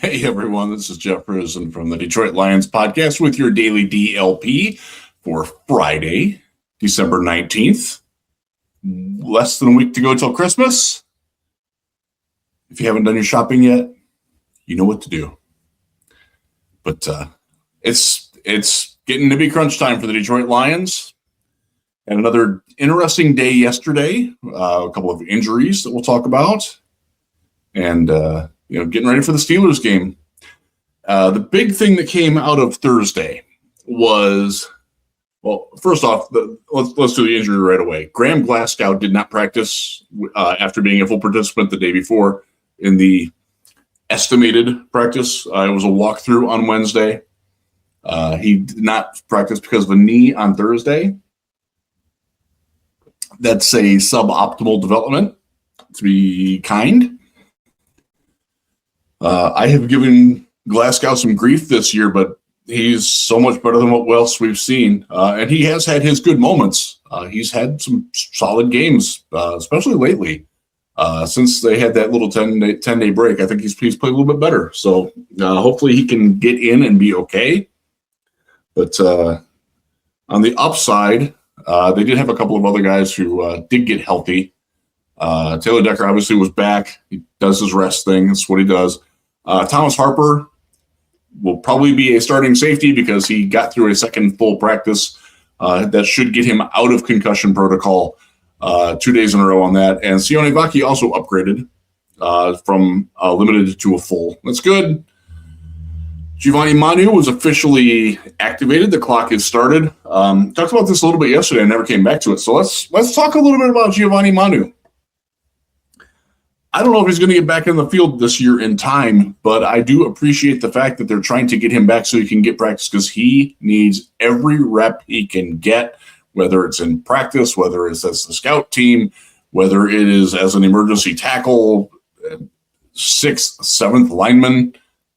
Hey everyone, this is Jeff Risen from the Detroit Lions podcast with your daily DLP for Friday, December 19th. Less than a week to go till Christmas. If you haven't done your shopping yet, you know what to do. But it's getting to be crunch time for the Detroit Lions. And another interesting day yesterday. A couple of injuries that we'll talk about. And getting ready for the Steelers game. The big thing that came out of Thursday was, well, first off, let's do the injury right away. Graham Glasgow did not practice after being a full participant the day before in the estimated practice. It was a walkthrough on Wednesday. He did not practice because of a knee on Thursday. That's a suboptimal development, to be kind. I have given Glasgow some grief this year, but he's so much better than what else we've seen. And he has had his good moments. He's had some solid games, especially lately. Since they had that little 10-day break, I think he's played a little bit better. So hopefully he can get in and be okay. But on the upside, they did have a couple of other guys who did get healthy. Taylor Decker obviously was back. He does his rest thing. That's what he does. Thomas Harper will probably be a starting safety because he got through a second full practice. That should get him out of concussion protocol 2 days in a row on that. And Sione Vaki also upgraded from limited to a full. That's good. Giovanni Manu was officially activated. The clock has started. Talked about this a little bit yesterday. I never came back to it. So let's talk a little bit about Giovanni Manu. I don't know if he's going to get back in the field this year in time, but I do appreciate the fact that they're trying to get him back so he can get practice because he needs every rep he can get, whether it's in practice, whether it's as the scout team, whether it is as an emergency tackle, sixth, seventh lineman,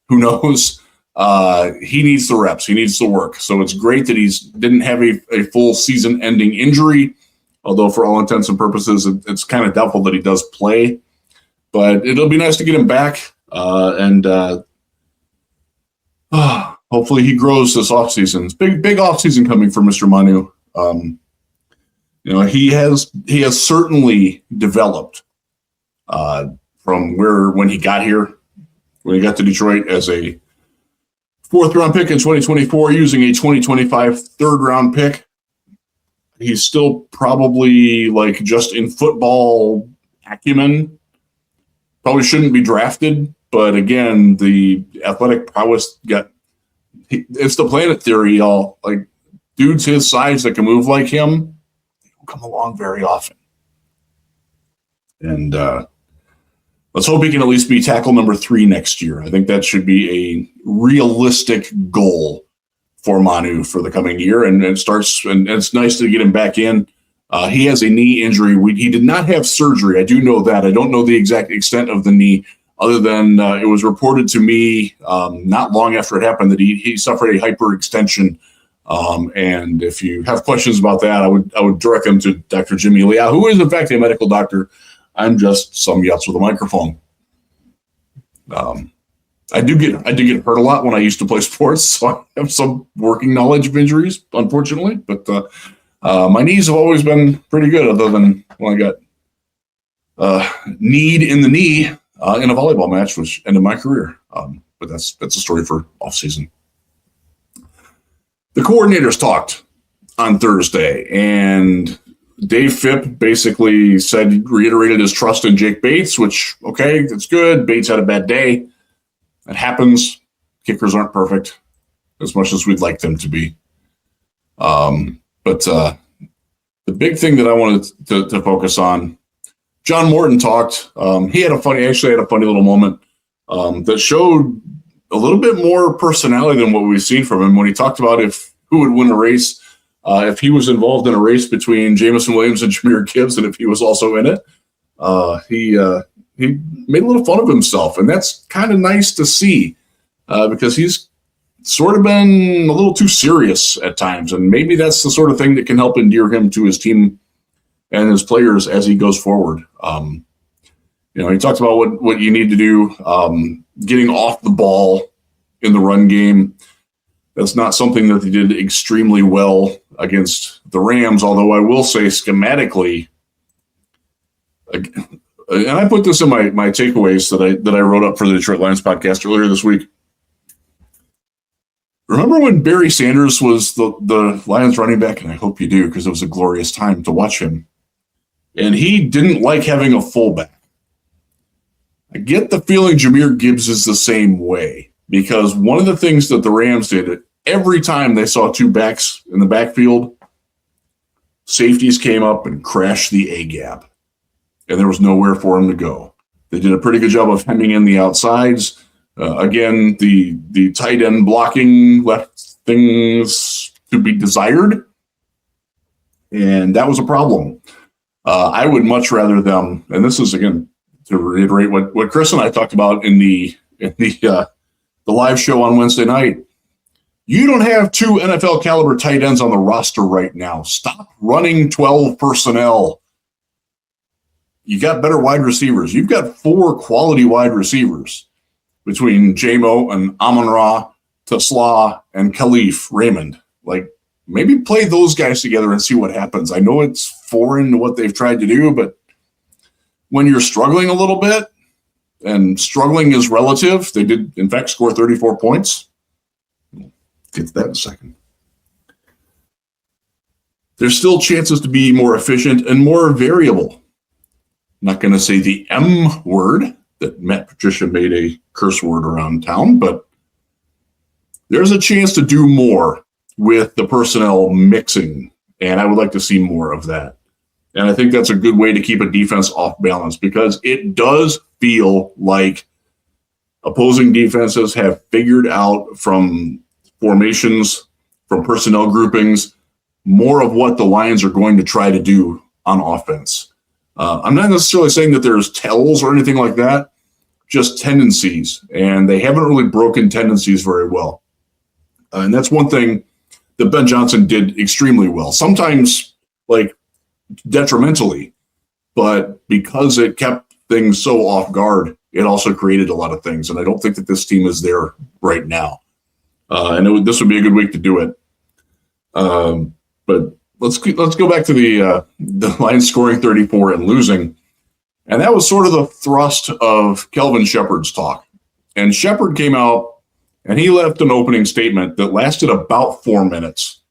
who knows? He needs the reps. He needs the work. So it's great that didn't have a full season-ending injury, although for all intents and purposes, it's kind of doubtful that he does play. But it'll be nice to get him back, and hopefully he grows this offseason. It's big offseason coming for Mr. Manu. He has certainly developed from when he got here, when he got to Detroit as a fourth-round pick in 2024, using a 2025 third-round pick. He's still probably just in football acumen. Probably shouldn't be drafted, but again, the athletic prowess it's the planet theory, y'all. Dudes his size that can move like him don't come along very often. And let's hope he can at least be tackle number 3 next year. I think that should be a realistic goal for Manu for the coming year. And it's nice to get him back in. He has a knee injury. He did not have surgery. I do know that. I don't know the exact extent of the knee, other than it was reported to me not long after it happened that he suffered a hyperextension. And if you have questions about that, I would direct them to Dr. Jimmy Leah, who is in fact a medical doctor. I'm just some yutz with a microphone. I do get hurt a lot when I used to play sports, so I have some working knowledge of injuries, unfortunately, but. My knees have always been pretty good, other than when I got kneed in the knee in a volleyball match, which ended my career. But that's a story for off-season. The coordinators talked on Thursday, and Dave Phipp basically reiterated his trust in Jake Bates, which, okay, that's good. Bates had a bad day. That happens. Kickers aren't perfect, as much as we'd like them to be. But the big thing that I wanted to focus on, John Morton talked. He had a funny little moment that showed a little bit more personality than what we've seen from him when he talked about who would win a race if he was involved in a race between Jameson Williams and Jahmyr Gibbs, and if he was also in it. He made a little fun of himself, and that's kind of nice to see because he's sort of been a little too serious at times, and maybe that's the sort of thing that can help endear him to his team and his players as he goes forward. He talks about what you need to do getting off the ball in the run game. That's not something that they did extremely well against the Rams, although I will say schematically, and I put this in my takeaways that I wrote up for the Detroit Lions podcast earlier this week. Remember when Barry Sanders was the Lions running back? And I hope you do, because it was a glorious time to watch him. And he didn't like having a fullback. I get the feeling Jahmyr Gibbs is the same way, because one of the things that the Rams did every time they saw two backs in the backfield, safeties came up and crashed the A gap, and there was nowhere for him to go. They did a pretty good job of hemming in the outsides. Again, the tight end blocking left things to be desired, and that was a problem. I would much rather them, and this is, again, to reiterate what Chris and I talked about in the live show on Wednesday night. You don't have two NFL caliber tight ends on the roster right now. Stop running 12 personnel. You got better wide receivers. You've got 4 quality wide receivers between J-Mo and Amon-Ra, Tasla, and Khalif Raymond. Like, maybe play those guys together and see what happens. I know it's foreign to what they've tried to do, but when you're struggling a little bit, and struggling is relative, they did, in fact, score 34 points. We'll get to that in a second. There's still chances to be more efficient and more variable. I'm not going to say the M word that Matt Patricia made a curse word around town, but there's a chance to do more with the personnel mixing, and I would like to see more of that. And I think that's a good way to keep a defense off balance, because it does feel like opposing defenses have figured out from formations, from personnel groupings, more of what the Lions are going to try to do on offense. I'm not necessarily saying that there's tells or anything like that, just tendencies, and they haven't really broken tendencies very well. And that's one thing that Ben Johnson did extremely well. Sometimes, like, detrimentally, but because it kept things so off guard, it also created a lot of things. And I don't think that this team is there right now. And this would be a good week to do it. But let's go back to the Lions scoring 34 and losing. And that was sort of the thrust of Kelvin Shepard's talk. And Shepard came out and he left an opening statement that lasted about 4 minutes.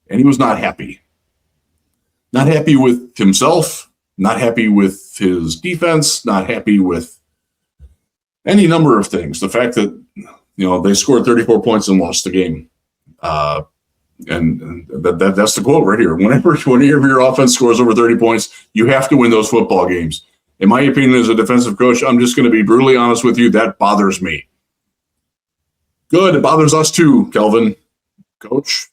And he was not happy. Not happy with himself, not happy with his defense, not happy with any number of things. The fact that, they scored 34 points and lost the game. And that's the quote right here. Whenever your offense scores over 30 points, you have to win those football games. In my opinion, as a defensive coach, I'm just going to be brutally honest with you. That bothers me. Good. It bothers us too, Kelvin, coach.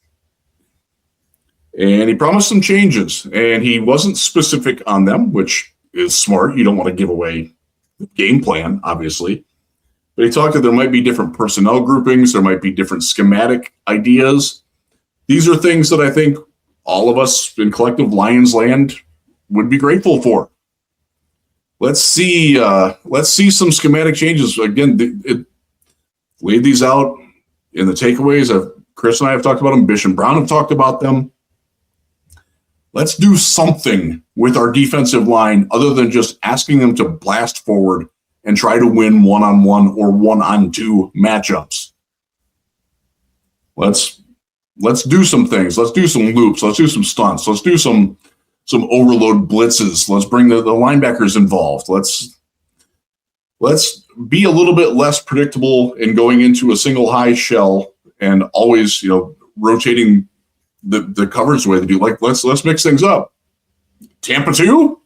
And he promised some changes, and he wasn't specific on them, which is smart. You don't want to give away the game plan, obviously. But he talked that there might be different personnel groupings. There might be different schematic ideas. These are things that I think all of us in collective Lions land would be grateful for. Let's see some schematic changes. Again, it laid these out in the takeaways. Chris and I have talked about them. Bish and Brown have talked about them. Let's do something with our defensive line other than just asking them to blast forward and try to win one-on-one or one-on-two matchups. Let's do some things. Let's do some loops. Let's do some stunts. Let's do some overload blitzes. Let's bring the linebackers involved. Let's be a little bit less predictable in going into a single high shell and always, rotating the coverage the way they do. Like, let's mix things up. Tampa 2?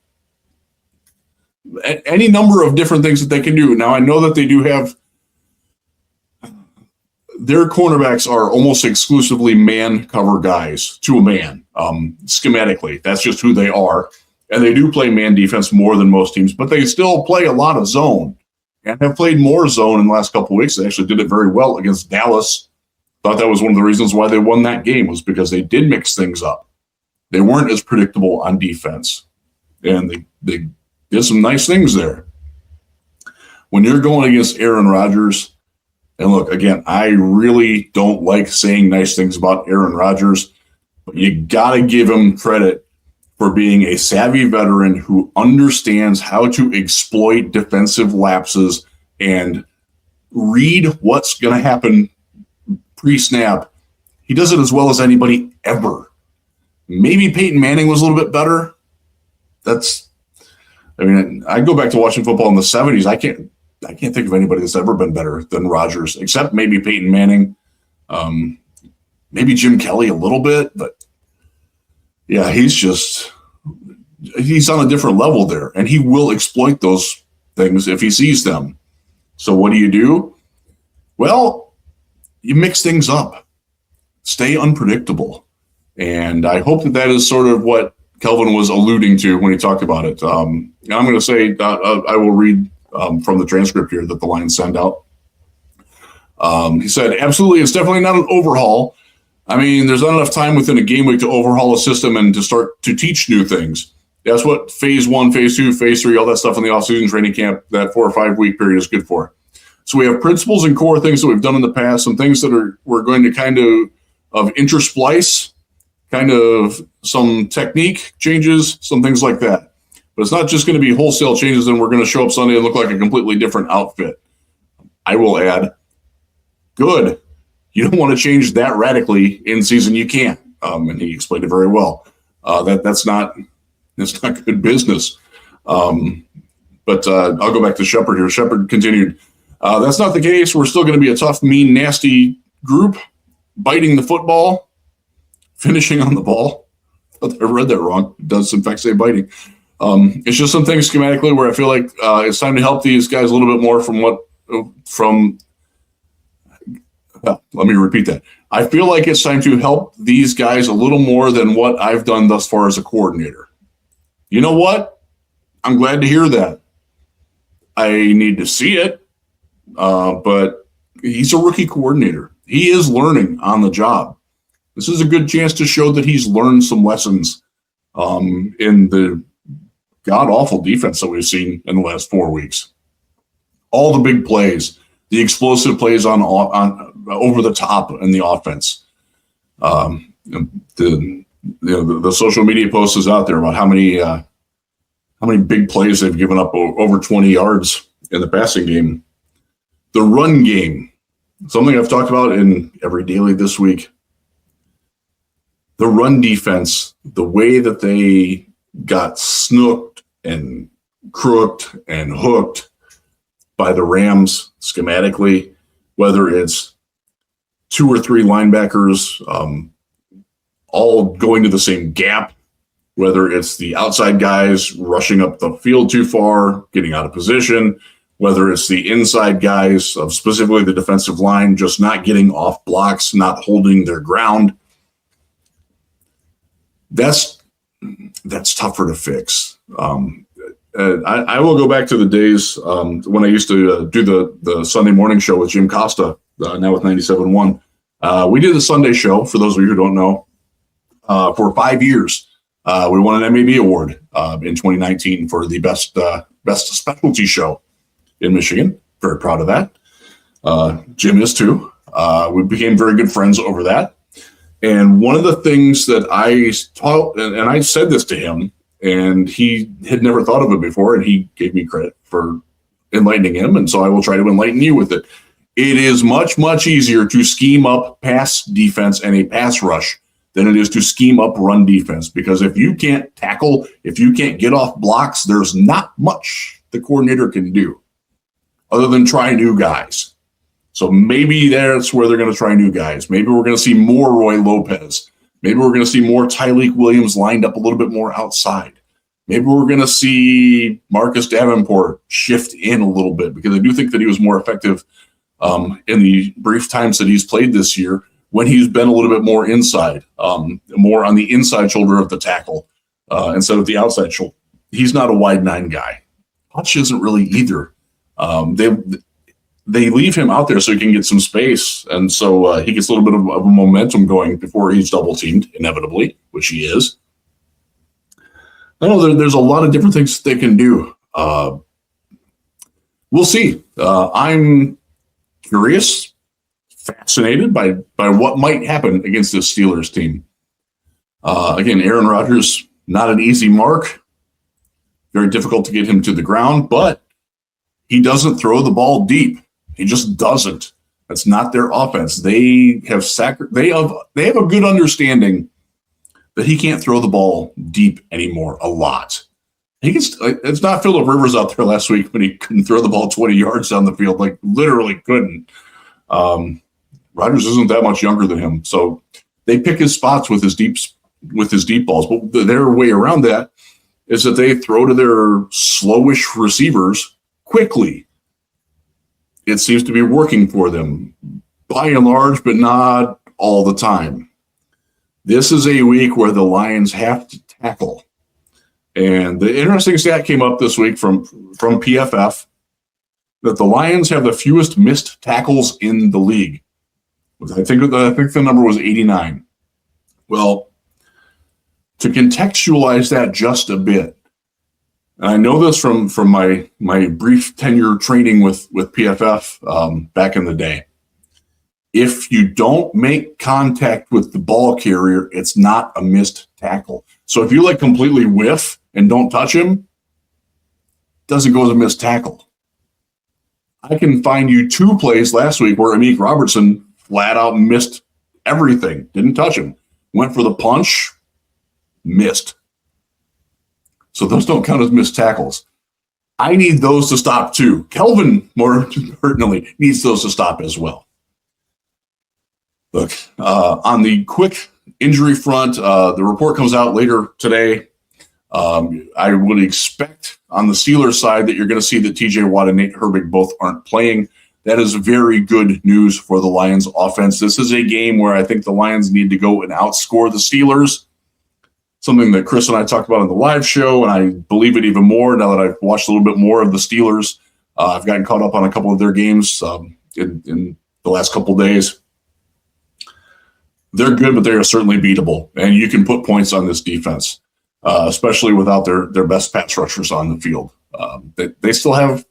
Any number of different things that they can do. Now, I know that they do have their cornerbacks are almost exclusively man cover guys to a man, schematically. That's just who they are. And they do play man defense more than most teams, but they still play a lot of zone and have played more zone in the last couple of weeks. They actually did it very well against Dallas. Thought that was one of the reasons why they won that game, was because they did mix things up. They weren't as predictable on defense, and they did some nice things there. when you're going against Aaron Rodgers, and look, again, I really don't like saying nice things about Aaron Rodgers, but you got to give him credit for being a savvy veteran who understands how to exploit defensive lapses and read what's going to happen pre-snap. He does it as well as anybody ever. Maybe Peyton Manning was a little bit better. I go back to watching football in the 70s. I can't think of anybody that's ever been better than Rodgers, except maybe Peyton Manning, maybe Jim Kelly a little bit, but yeah, he's on a different level there, and he will exploit those things if he sees them. So what do? Well, you mix things up, stay unpredictable, and I hope that is sort of what Kelvin was alluding to when he talked about it. I'm going to say I will read from the transcript here that the Lions send out. He said, absolutely, it's definitely not an overhaul. I mean, there's not enough time within a game week to overhaul a system and to start to teach new things. That's what phase 1, phase 2, phase 3, all that stuff in the offseason training camp, that 4 or 5 week period is good for. So we have principles and core things that we've done in the past, some things that we're going to kind of intersplice, kind of some technique changes, some things like that. But it's not just going to be wholesale changes and we're going to show up Sunday and look like a completely different outfit. I will add, good. You don't want to change that radically in season. You can't. And he explained it very well. That's not good business. But I'll go back to Shepard here. Shepard continued. That's not the case. We're still going to be a tough, mean, nasty group, biting the football, finishing on the ball. I read that wrong. It does, in fact, say biting. It's just some things schematically where I feel like it's time to help these guys a little bit more let me repeat that. I feel like it's time to help these guys a little more than what I've done thus far as a coordinator. You know what? I'm glad to hear that. I need to see it, but he's a rookie coordinator. He is learning on the job. This is a good chance to show that he's learned some lessons in the god-awful defense that we've seen in the last 4 weeks. All the big plays, the explosive plays on over the top in the offense. The social media post is out there about how many big plays they've given up over 20 yards in the passing game. The run game, something I've talked about in every daily this week. The run defense, the way that they got snooked and crooked and hooked by the Rams schematically, whether it's 2 or 3 linebackers all going to the same gap, whether it's the outside guys rushing up the field too far, getting out of position, whether it's the inside guys of specifically the defensive line just not getting off blocks, not holding their ground. That's tougher to fix. I will go back to the days when I used to do the Sunday morning show with Jim Costa, now with 97.1. We did the Sunday show, for those of you who don't know, for 5 years. We won an MAB award in 2019 for the best specialty show in Michigan. Very proud of that. Jim is too. We became very good friends over that. And one of the things that I taught, and I said this to him, and he had never thought of it before, and he gave me credit for enlightening him, and so I will try to enlighten you with it. It is much, much easier to scheme up pass defense and a pass rush than it is to scheme up run defense, because if you can't tackle, if you can't get off blocks, there's not much the coordinator can do other than try new guys. So maybe that's where they're going to try new guys. Maybe we're going to see more Roy Lopez. Maybe we're going to see more Tyleek Williams lined up a little bit more outside. Maybe we're going to see Marcus Davenport shift in a little bit, because I do think that he was more effective in the brief times that he's played this year when he's been a little bit more inside, more on the inside shoulder of the tackle instead of the outside shoulder. He's not a wide 9 guy. Hutch isn't really either. They leave him out there so he can get some space, and so he gets a little bit of a momentum going before he's double teamed, inevitably, which he is. I know there's a lot of different things they can do. we'll see. I'm curious, fascinated by what might happen against this Steelers team. Again, Aaron Rodgers, not an easy mark. Very difficult to get him to the ground, but he doesn't throw the ball deep. He just doesn't. That's not their offense. They have a good understanding that he can't throw the ball deep anymore a lot. It's not Phillip Rivers out there last week when he couldn't throw the ball 20 yards down the field, like literally couldn't. Rodgers isn't that much younger than him, so they pick his spots with his deep balls. But their way around that is that they throw to their slowish receivers quickly. It seems to be working for them by and large, but not all the time. This is a week where the Lions have to tackle. And the interesting stat came up this week from PFF that the Lions have the fewest missed tackles in the league. I think the number was 89. Well, to contextualize that just a bit, and I know this from my brief tenure training with PFF back in the day. If you don't make contact with the ball carrier, it's not a missed tackle. So if you completely whiff and don't touch him, it doesn't go as a missed tackle. I can find you 2 plays last week where Amik Robertson flat out missed everything, didn't touch him, went for the punch, missed. So those don't count as missed tackles. I need those to stop too. Kelvin, more pertinently, needs those to stop as well. Look, on the quick injury front, the report comes out later today. I would expect on the Steelers side that you're going to see that TJ Watt and Nate Herbig both aren't playing. That is very good news for the Lions offense. This is a game where I think the Lions need to go and outscore the Steelers. Something that Chris and I talked about on the live show, and I believe it even more now that I've watched a little bit more of the Steelers. I've gotten caught up on a couple of their games in the last couple of days. They're good, but they are certainly beatable, and you can put points on this defense, especially without their best pass rushers on the field. They still have,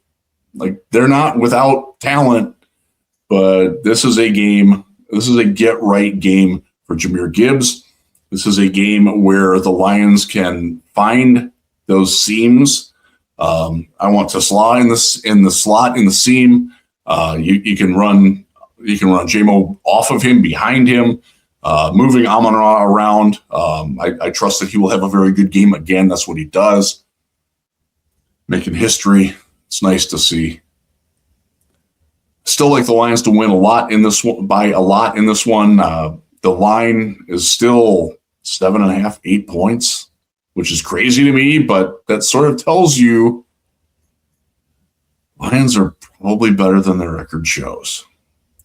they're not without talent, but this is a game. This is a get-right game for Jahmyr Gibbs. This is a game where the Lions can find those seams. I want to slot in the slot in the seam. You can run J-Mo off of him, behind him, moving Amon-Ra around. I trust that he will have a very good game again. That's what he does. Making history. It's nice to see. Still like the Lions to win a lot in this one, by a lot in this one. The line is still 7.5, 8 points, which is crazy to me, but that sort of tells you Lions are probably better than their record shows.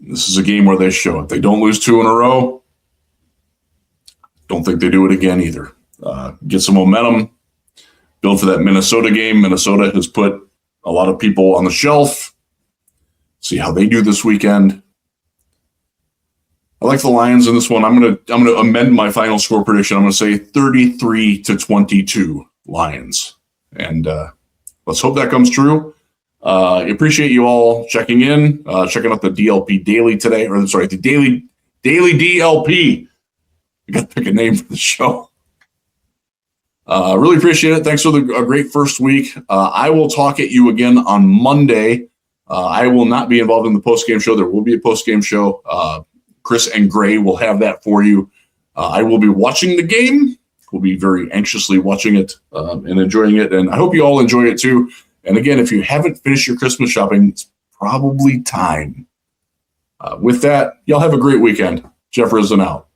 This is a game where they show it. They don't lose 2 in a row. Don't think they do it again either. Get some momentum, build for that Minnesota game. Minnesota has put a lot of people on the shelf. See how they do this weekend. I like the Lions in this one. I'm gonna amend my final score prediction. I'm gonna say 33-22 Lions, and let's hope that comes true. Appreciate you all checking in, checking out the DLP Daily today, the Daily DLP. I got to pick a name for the show. Really appreciate it. Thanks for a great first week. I will talk at you again on Monday. I will not be involved in the post-game show. There will be a post-game show. Chris and Gray will have that for you. I will be watching the game. We'll be very anxiously watching it and enjoying it. And I hope you all enjoy it too. And again, if you haven't finished your Christmas shopping, it's probably time. With that, y'all have a great weekend. Jeff Risen out.